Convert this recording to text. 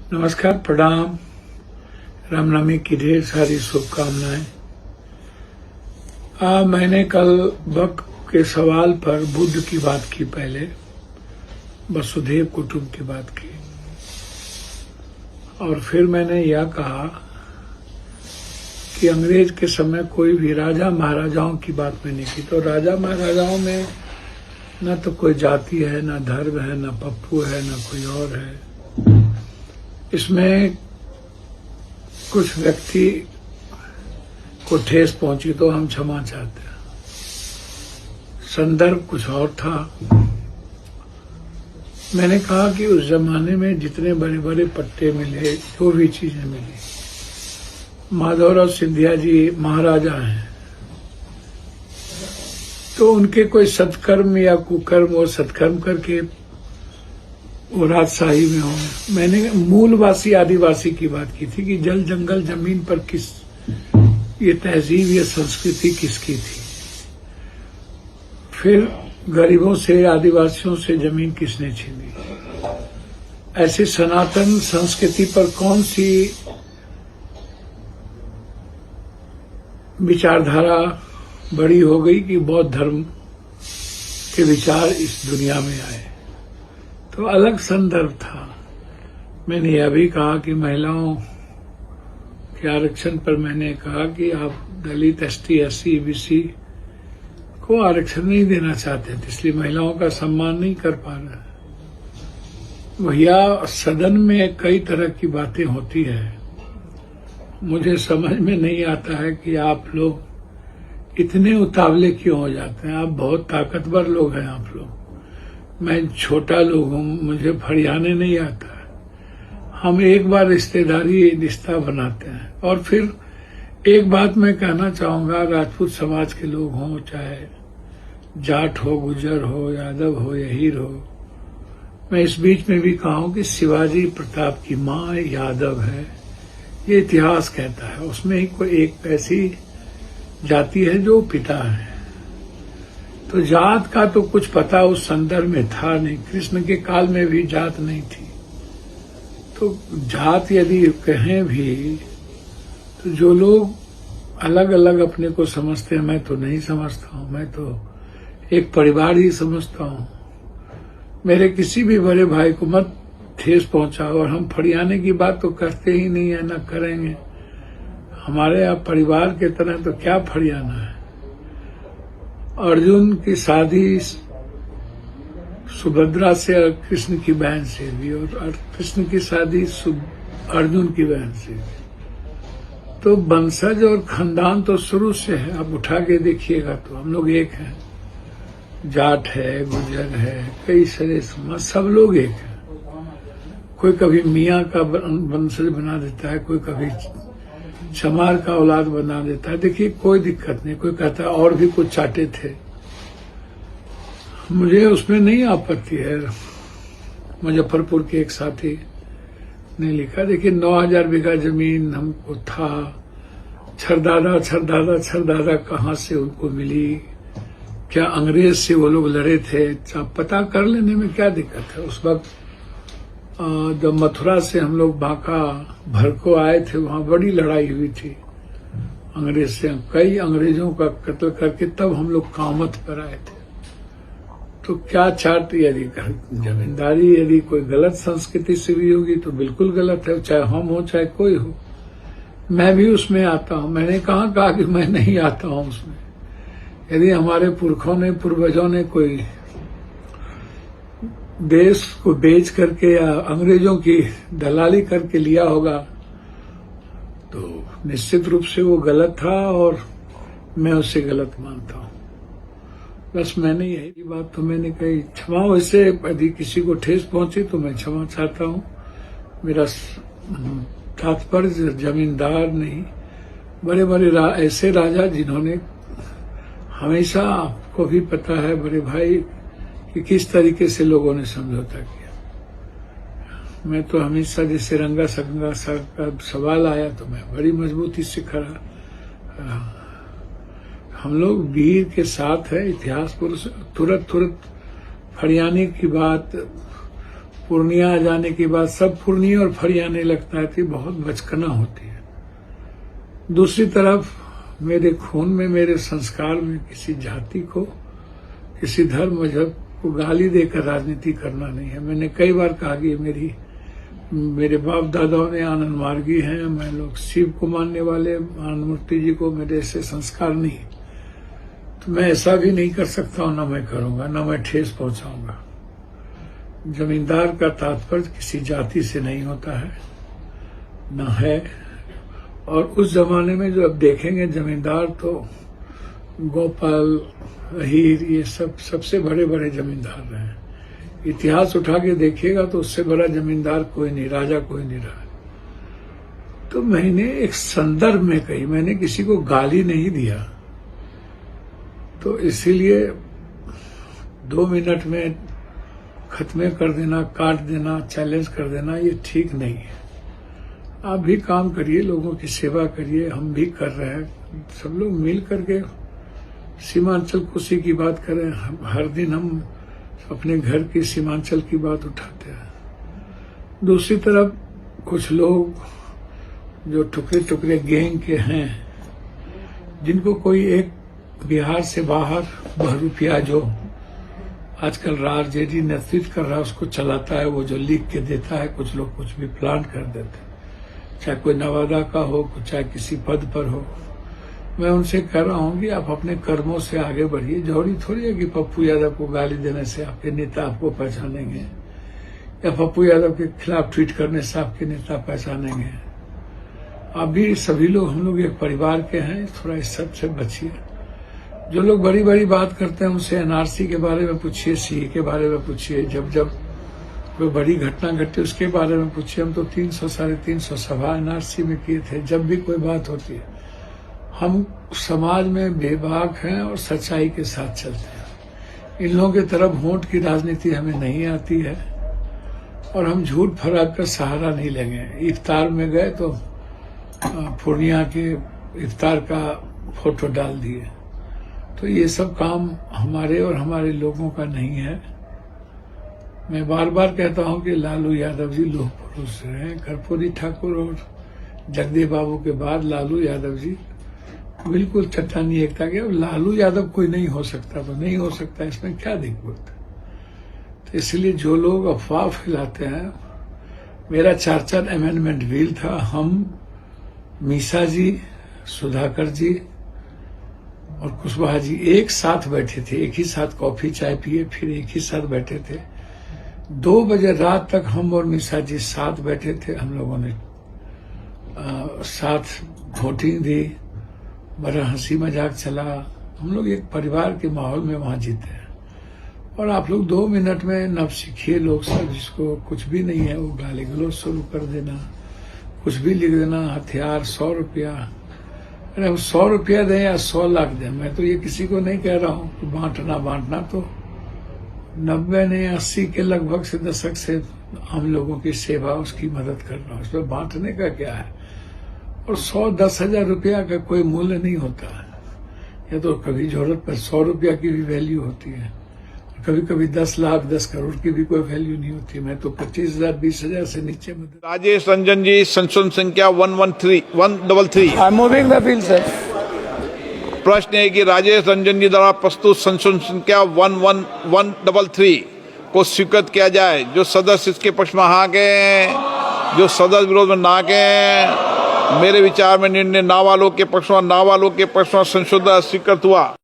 नमस्कार, प्रणाम। रामनवमी की ढेर सारी शुभकामनाएं। मैंने कल बक के सवाल पर बुद्ध की बात की, पहले वसुधैव कुटुंब की बात की, और फिर मैंने यह कहा कि अंग्रेज के समय कोई भी राजा महाराजाओं की बात मैंने की, तो राजा महाराजाओं में न तो कोई जाति है, न धर्म है, न पप्पू है, न कोई और है। इसमें कुछ व्यक्ति को ठेस पहुंची तो हम क्षमा चाहते हैं। संदर्भ कुछ और था। मैंने कहा कि उस जमाने में जितने बड़े बड़े पट्टे मिले, जो भी चीजें मिली, माधवराव सिंधिया जी महाराजा हैं, तो उनके कोई सत्कर्म या कुकर्म और सत्कर्म करके वो राजशाही में हो। मैंने मूलवासी आदिवासी की बात की थी कि जल जंगल जमीन पर किस ये तहजीब, ये संस्कृति किसकी थी। फिर गरीबों से, आदिवासियों से जमीन किसने छीनी। ऐसी सनातन संस्कृति पर कौन सी विचारधारा बड़ी हो गई कि बौद्ध धर्म के विचार इस दुनिया में आए। तो अलग संदर्भ था। मैंने यह भी कहा कि महिलाओं के आरक्षण पर मैंने कहा कि आप दलित, एसटी, एससी, बीसी को आरक्षण नहीं देना चाहते थे, इसलिए महिलाओं का सम्मान नहीं कर पा रहे। भैया, सदन में कई तरह की बातें होती है। मुझे समझ में नहीं आता है कि आप लोग इतने उतावले क्यों हो जाते हैं। आप बहुत ताकतवर लोग हैं आप लोग। मैं छोटा लोग हूँ, मुझे फरियाने नहीं आता है। हम एक बार रिश्ता बनाते हैं। और फिर एक बात मैं कहना चाहूंगा, राजपूत समाज के लोग हों, चाहे जाट हो, गुजर हो, यादव हो, यहीर हो, मैं इस बीच में भी कहूं कि शिवाजी प्रताप की माँ यादव है, ये इतिहास कहता है। उसमें ही कोई एक ऐसी जाति है जो पिता है। तो जात का तो कुछ पता उस संदर्भ में था नहीं। कृष्ण के काल में भी जात नहीं थी। तो जात यदि कहें भी, तो जो लोग अलग अलग अपने को समझते हैं, मैं तो नहीं समझता हूँ। मैं तो एक परिवार ही समझता हूँ। मेरे किसी भी बड़े भाई को मत ठेस पहुंचाओ। और हम फरियाने की बात तो करते ही नहीं है, न करेंगे। हमारे यहाँ परिवार के तरह तो क्या फरियाना है। अर्जुन की शादी सुभद्रा से और कृष्ण की बहन से भी, और कृष्ण की शादी अर्जुन की बहन से भी। तो वंशज और खानदान तो शुरू से है। आप उठा के देखिएगा तो हम लोग एक हैं। जाट है, गुजर है, कई सारे समाज, सब लोग एक हैं। कोई कभी मियाँ का वंशज बना देता है, कोई कभी चमार का औलाद बना देता है। देखिए, कोई दिक्कत नहीं। कोई कहता है और भी कुछ चाटे थे, मुझे उसमें नहीं आपत्ति है। मुजफ्फरपुर के एक साथी ने लिखा, देखिए 9000 बीघा जमीन हमको था, छरदादा कहाँ से उनको मिली, क्या अंग्रेज से वो लोग लड़े थे, पता कर लेने में क्या दिक्कत है। उस वक्त जब मथुरा से हम लोग बांका भर को आए थे, वहां बड़ी लड़ाई हुई थी अंग्रेज से। कई अंग्रेजों का कत्ल करके तब हम लोग कामत पर आए थे। तो क्या चाट, यदि जमींदारी यदि कोई गलत संस्कृति से भी होगी तो बिल्कुल गलत है, चाहे हम हो चाहे कोई हो। मैं भी उसमें आता हूँ। मैंने कहा कि मैं नहीं आता हूँ उसमें। यदि हमारे पुरखों ने, पूर्वजों ने कोई देश को बेच करके या अंग्रेजों की दलाली करके लिया होगा तो निश्चित रूप से वो गलत था, और मैं उसे गलत मानता हूँ। बस मैंने यही बात तो मैंने कही। क्षमा, वैसे यदि किसी को ठेस पहुंची तो मैं क्षमा चाहता हूँ। मेरा तात्पर्य जमींदार नहीं, बड़े बड़े ऐसे राजा जिन्होंने हमेशा, आपको भी पता है बड़े भाई, कि किस तरीके से लोगों ने समझौता किया। मैं तो हमेशा, जैसे रंगा संगा का सवाल आया तो मैं बड़ी मजबूती से खड़ा। हम लोग वीर के साथ है, इतिहास पुरुष। तुरंत फरियाने की बात पूर्णिया आ जाने के बाद सब पूर्णिया और फरियाने लगता है कि बहुत बचकना होती है। दूसरी तरफ मेरे खून में, मेरे संस्कार में किसी जाति को, किसी धर्म मजहब को गाली देकर राजनीति करना नहीं है। मैंने कई बार कहा कि मेरे बाप दादाओं ने आनंद मार्गी हैं, मैं लोग शिव को मानने वाले, आनंद मूर्ति जी को, मेरे ऐसे संस्कार नहीं, तो मैं ऐसा भी नहीं कर सकता हूं, ना मैं करूंगा, ना मैं ठेस पहुंचाऊंगा। जमींदार का तात्पर्य किसी जाति से नहीं होता है, न है। और उस जमाने में जो अब देखेंगे जमींदार, तो गोपाल, अहीर, ये सब सबसे बड़े बड़े जमींदार रहे हैं। इतिहास उठा के देखिएगा तो उससे बड़ा जमींदार कोई नहीं, राजा कोई नहीं रहा। तो मैंने एक संदर्भ में कही, मैंने किसी को गाली नहीं दिया। तो इसीलिए 2 मिनट में खत्म कर देना, काट देना, चैलेंज कर देना, ये ठीक नहीं है। आप भी काम करिए, लोगों की सेवा करिए, हम भी कर रहे हैं। सब लोग मिल करके सीमांचल कोसी की बात करें। हर दिन हम अपने घर की सीमांचल की बात उठाते हैं। दूसरी तरफ कुछ लोग जो टुकड़े टुकड़े गैंग के हैं, जिनको कोई एक बिहार से बाहर बहरूपिया जो आजकल आरजेडी नेतृत्व कर रहा है उसको चलाता है, वो जो लिख के देता है, कुछ लोग कुछ भी प्लान कर देते हैं, चाहे कोई नवादा का हो, चाहे किसी पद पर हो। मैं उनसे कह रहा हूं कि आप अपने कर्मों से आगे बढ़िए। जरूरी थोड़ी है कि पप्पू यादव को गाली देने से आपके नेता आपको पहचानेंगे, या पप्पू यादव के खिलाफ ट्वीट करने से आपके नेता पहचानेंगे। आप भी, सभी लोग, हम लोग एक परिवार के हैं, थोड़ा इस सब से बचिए। जो लोग बड़ी बड़ी बात करते हैं उनसे एनआरसी के बारे में पूछिए, सीए के बारे में पूछिए, जब जब कोई बड़ी घटना घटे उसके बारे में पूछिए। हम तो 300 साढ़े 300 सभा एनआरसी में किए थे। जब भी कोई बात होती है, हम समाज में बेबाक हैं और सच्चाई के साथ चलते हैं। इन लोगों की तरफ वोट की राजनीति हमें नहीं आती है, और हम झूठ फराब का सहारा नहीं लेंगे। इफ्तार में गए तो पूर्णिया के इफ्तार का फोटो डाल दिए, तो ये सब काम हमारे और हमारे लोगों का नहीं है। मैं बार बार कहता हूं कि लालू यादव जी लोह पुरुष हैं। कर्पूरी ठाकुर और जगदेव बाबू के बाद लालू यादव जी बिल्कुल चट्टानी एकता के। लालू यादव कोई नहीं हो सकता तो नहीं हो सकता, इसमें क्या दिक्कत। तो इसलिए जो लोग अफवाह फैलाते हैं, मेरा 4 अमेंडमेंट बिल था। हम मीसा जी, सुधाकर जी और कुशवाहा जी एक साथ बैठे थे, एक ही साथ कॉफी चाय पिए, फिर एक ही साथ बैठे थे। 2 बजे रात तक हम और मीसा जी साथ बैठे थे। हम लोगों ने साथ वोटिंग दी, बड़ा हंसी मजाक चला। हम लोग एक परिवार के माहौल में वहां जीते हैं। और आप लोग 2 मिनट में नव सीखिए लोग सब, जिसको कुछ भी नहीं है वो गाली गलौज शुरू कर देना, कुछ भी लिख देना, हथियार 100 रुपया। अरे हम 100 रुपया दें या 100 लाख दें, मैं तो ये किसी को नहीं कह रहा हूँ कि बांटना तो 90 ने 80 के लगभग से दशक से हम लोगों की सेवा, उसकी मदद कर रहा हूँ। उसमें बांटने का क्या है। और 100-10 हजार रुपया का कोई मूल्य नहीं होता है। या तो कभी जरूरत पर 100 रुपया की भी वैल्यू होती है, कभी कभी 10 लाख 10 करोड़ की भी कोई वैल्यू नहीं होती। मैं तो 25,000 20,000 से नीचे मदद। राजेश रंजन जी, संशोधन संख्या 133। I am moving the bill sir. प्रश्न है कि राजेश रंजन जी द्वारा प्रस्तुत संशोधन संख्या 133 को स्वीकृत किया जाए। जो सदस्य इसके पक्ष में हाँ के, जो सदस्य विरोध में ना के। मेरे विचार में निर्णय ना वालों के पक्ष में, ना वालों के पक्ष में संशोधन स्वीकृत हुआ।